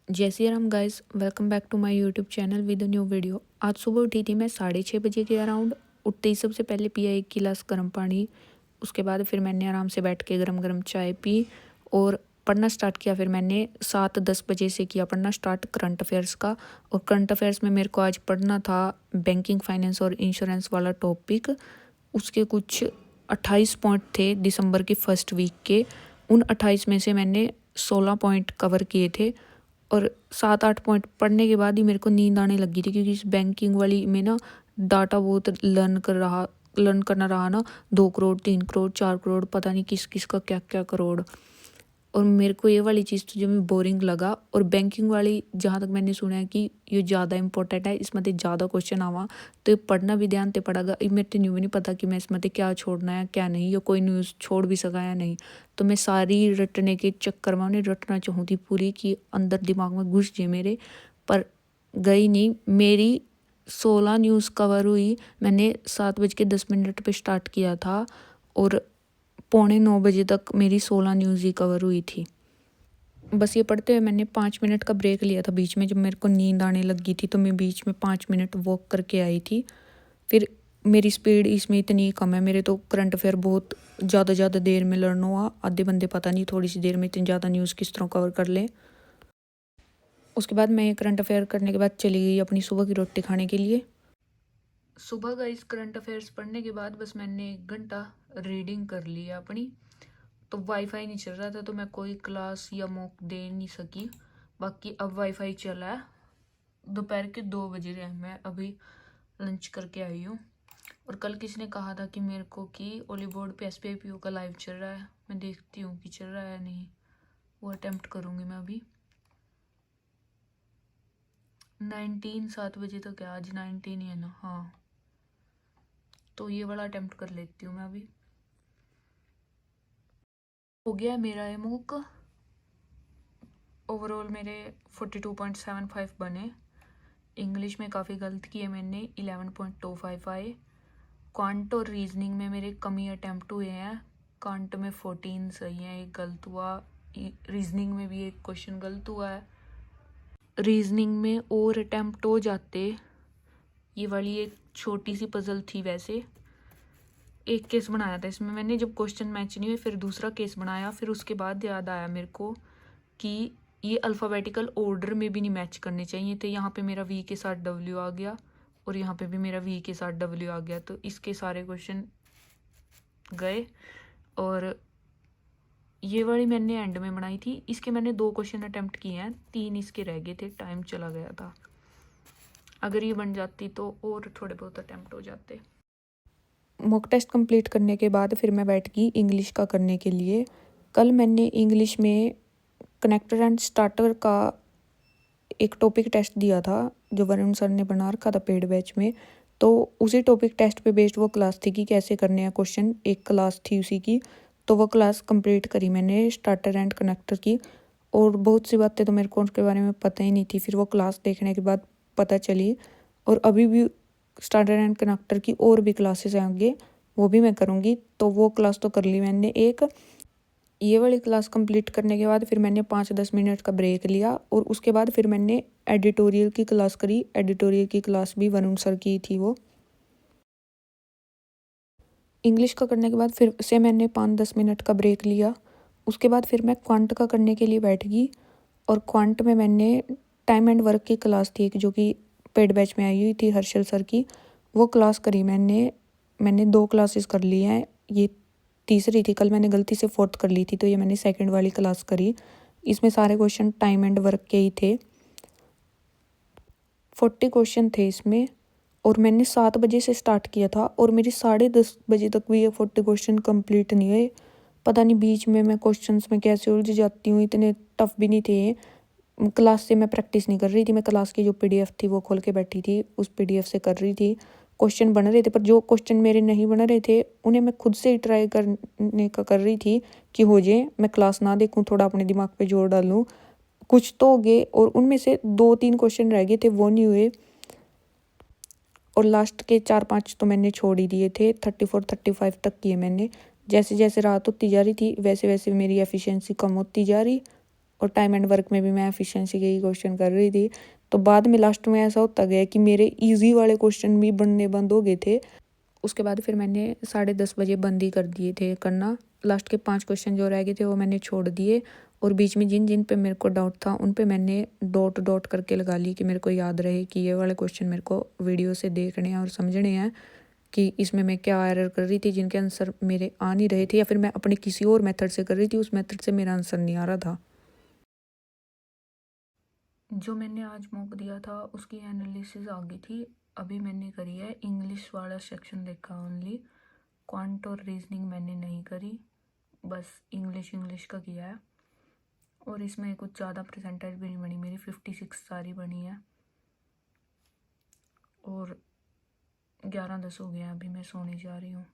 जय Shri Ram guys, welcome back to my YouTube channel with new video. आज सुबह उठी थी मैं 6:30 बजे के अराउंड। उठते ही सबसे पहले पिया एक गिलास गर्म पानी। उसके बाद फिर मैंने आराम से बैठ के गरम गरम चाय पी और पढ़ना स्टार्ट किया। फिर मैंने 7-10 बजे से किया पढ़ना स्टार्ट करंट अफेयर्स का। और करंट अफेयर्स में मेरे को आज पढ़ना था बैंकिंग, फाइनेंस और इंश्योरेंस वाला टॉपिक। उसके कुछ 28 पॉइंट थे दिसंबर की फर्स्ट वीक के। उन 28 में से मैंने 16 पॉइंट कवर किए थे और 7-8 पॉइंट पढ़ने के बाद ही मेरे को नींद आने लगी थी, क्योंकि इस बैंकिंग वाली में ना डाटा बहुत लर्न करना रहा ना। 2 करोड़, 3 करोड़, 4 करोड़, पता नहीं किस किस का क्या क्या करोड़। और मेरे को ये वाली चीज़ तो जो मैं बोरिंग लगा। और बैंकिंग वाली जहाँ तक मैंने सुना है कि ये ज़्यादा इंपॉर्टेंट है, इसमें ज़्यादा क्वेश्चन आवा तो ये पढ़ना भी ध्यान से पड़ेगा। ये मेरे को न्यू भी नहीं पता कि मैं इसमें क्या छोड़ना है क्या नहीं, या कोई न्यूज़ छोड़ भी सका या नहीं। तो मैं सारी रटने के चक्कर में उन्हें रटना चाहूँ थी पूरी, कि अंदर दिमाग में घुस जाए मेरे, पर गई नहीं मेरी। 16 न्यूज़ कवर हुई। मैंने 7:10 पे स्टार्ट किया था और 8:45 तक मेरी 16 न्यूज़ ही कवर हुई थी। बस ये पढ़ते हुए मैंने 5 मिनट का ब्रेक लिया था बीच में, जब मेरे को नींद आने लगी थी तो मैं बीच में 5 मिनट वॉक करके आई थी। फिर मेरी स्पीड इसमें इतनी कम है, मेरे तो करंट अफेयर बहुत ज़्यादा देर में लर्न हुआ। आधे बंदे पता नहीं थोड़ी सी देर में इतनी ज़्यादा न्यूज़ किस तरह कवर कर ले। उसके बाद मैं करंट अफेयर करने के बाद चली गई अपनी सुबह की रोटी खाने के लिए। सुबह का इस करंट अफेयर्स पढ़ने के बाद बस मैंने 1 घंटा रीडिंग कर लिया अपनी। तो वाईफाई नहीं चल रहा था तो मैं कोई क्लास या मॉक दे नहीं सकी। बाकी अब वाईफाई चला है। दोपहर के 2 बज रहे हैं, मैं अभी लंच करके आई हूँ। और कल किसी ने कहा था कि मेरे को कि ओली बोर्ड पे SPIPO का लाइव चल रहा है। मैं देखती हूँ कि चल रहा है या नहीं, वो अटेम्प्ट करूँगी मैं अभी। 7 बजे तक है, आज 19 ही है ना। हाँ, तो ये वाला अटेम्प्ट कर लेती हूँ मैं अभी। हो गया मेरा ये मूक। ओवरऑल मेरे 42.75 बने। इंग्लिश में काफ़ी गलत किए मैंने, 11.25 आए। क्वांट और रीजनिंग में मेरे कम ही अटैम्प्ट हुए हैं। क्वांट में 14 सही हैं, एक गलत हुआ। रीजनिंग में भी एक क्वेश्चन गलत हुआ है। रीजनिंग में और अटैम्प्ट हो जाते। ये वाली एक छोटी सी पजल थी वैसे। एक केस बनाया था इसमें मैंने, जब क्वेश्चन मैच नहीं हुए फिर दूसरा केस बनाया। फिर उसके बाद याद आया मेरे को कि ये अल्फ़ाबेटिकल ऑर्डर में भी नहीं मैच करने चाहिए थे। यहाँ पे मेरा V के साथ W आ गया और यहाँ पे भी मेरा V के साथ W आ गया, तो इसके सारे क्वेश्चन गए। और ये वाली मैंने एंड में बनाई थी। इसके मैंने 2 क्वेश्चन अटेम्प्ट किए हैं, 3 इसके रह गए थे, टाइम चला गया था। अगर ये बन जाती तो और थोड़े बहुत अटेम्प्ट हो जाते। मॉक टेस्ट कंप्लीट करने के बाद फिर मैं बैठ गई इंग्लिश का करने के लिए। कल मैंने इंग्लिश में कनेक्टर एंड स्टार्टर का एक टॉपिक टेस्ट दिया था, जो वरुण सर ने बना रखा था पेड बैच में। तो उसी टॉपिक टेस्ट पे बेस्ड वो क्लास थी कि कैसे करने हैं क्वेश्चन, एक क्लास थी उसी की। तो वो क्लास कंप्लीट करी मैंने स्टार्टर एंड कनेक्टर की। और बहुत सी बातें तो मेरे को उसके बारे में पता ही नहीं थी, फिर वो क्लास देखने के बाद पता चली। और अभी भी स्टार्टर एंड कनेक्टर की और भी क्लासेस हैं आगे, वो भी मैं करूँगी। तो वो क्लास तो कर ली मैंने एक। ये वाली क्लास कंप्लीट करने के बाद फिर मैंने 5-10 मिनट का ब्रेक लिया और उसके बाद फिर मैंने एडिटोरियल की क्लास करी। एडिटोरियल की क्लास भी वरुण सर की थी वो। इंग्लिश का करने के बाद फिर से मैंने 5-10 मिनट का ब्रेक लिया। उसके बाद फिर मैं क्वांट का करने के लिए बैठ गई। और क्वांट में मैंने टाइम एंड वर्क की क्लास थी एक, जो कि पेड बैच में आई हुई थी हर्षल सर की। वो क्लास करी मैंने 2 क्लासेस कर ली हैं। ये तीसरी थी, कल मैंने गलती से 4th कर ली थी, तो ये मैंने सेकंड वाली क्लास करी। इसमें सारे क्वेश्चन टाइम एंड वर्क के ही थे। 40 क्वेश्चन थे इसमें। और मैंने 7 बजे से स्टार्ट किया था और मेरी 10:30 बजे तक भी ये 40 क्वेश्चन कंप्लीट नहीं हुए। पता नहीं बीच में मैं क्वेश्चंस में कैसे उलझ जाती हूँ, इतने टफ भी नहीं थे। क्लास से मैं प्रैक्टिस नहीं कर रही थी, मैं क्लास की जो PDF थी वो खोल के बैठी थी, उस PDF से कर रही थी। क्वेश्चन बन रहे थे, पर जो क्वेश्चन मेरे नहीं बन रहे थे उन्हें मैं खुद से ही ट्राई करने का कर रही थी कि हो जाए, मैं क्लास ना देखूँ, थोड़ा अपने दिमाग पे जोर डालूँ। कुछ तो हो गए और उनमें से 2-3 क्वेश्चन रह गए थे, वो नहीं हुए। और लास्ट के 4-5 तो मैंने छोड़ ही दिए थे। 34-35 तक किए मैंने। जैसे जैसे रात होती जा रही थी वैसे वैसे मेरी एफिशिएंसी कम होती जा रही। और टाइम एंड वर्क में भी मैं एफिशिएंसी के ही क्वेश्चन कर रही थी। तो बाद में लास्ट में ऐसा होता गया कि मेरे ईजी वाले क्वेश्चन भी बनने बंद हो गए थे। उसके बाद फिर मैंने 10:30 बजे बंद ही कर दिए थे करना। लास्ट के 5 क्वेश्चन जो रह गए थे वो मैंने छोड़ दिए, और बीच में जिन जिन पे मेरे को डाउट था उन पे मैंने डॉट डॉट करके लगा ली कि मेरे को याद रहे कि ये वाले क्वेश्चन मेरे को वीडियो से देखने हैं और समझने हैं कि इसमें मैं क्या एरर कर रही थी, जिनके आंसर मेरे आ नहीं रहे थे, या फिर मैं अपने किसी और मेथड से कर रही थी, उस मेथड से मेरा आंसर नहीं आ रहा था। जो मैंने आज मॉक दिया था उसकी एनालिसिस आ गई थी। अभी मैंने करी है इंग्लिश वाला सेक्शन देखा ओनली, क्वांट और रीजनिंग मैंने नहीं करी, बस इंग्लिश का किया है। और इसमें कुछ ज़्यादा परसेंटेज भी नहीं बनी, मेरी 56 सारी बनी है। और 11:10 हो गया, अभी मैं सोने जा रही हूँ।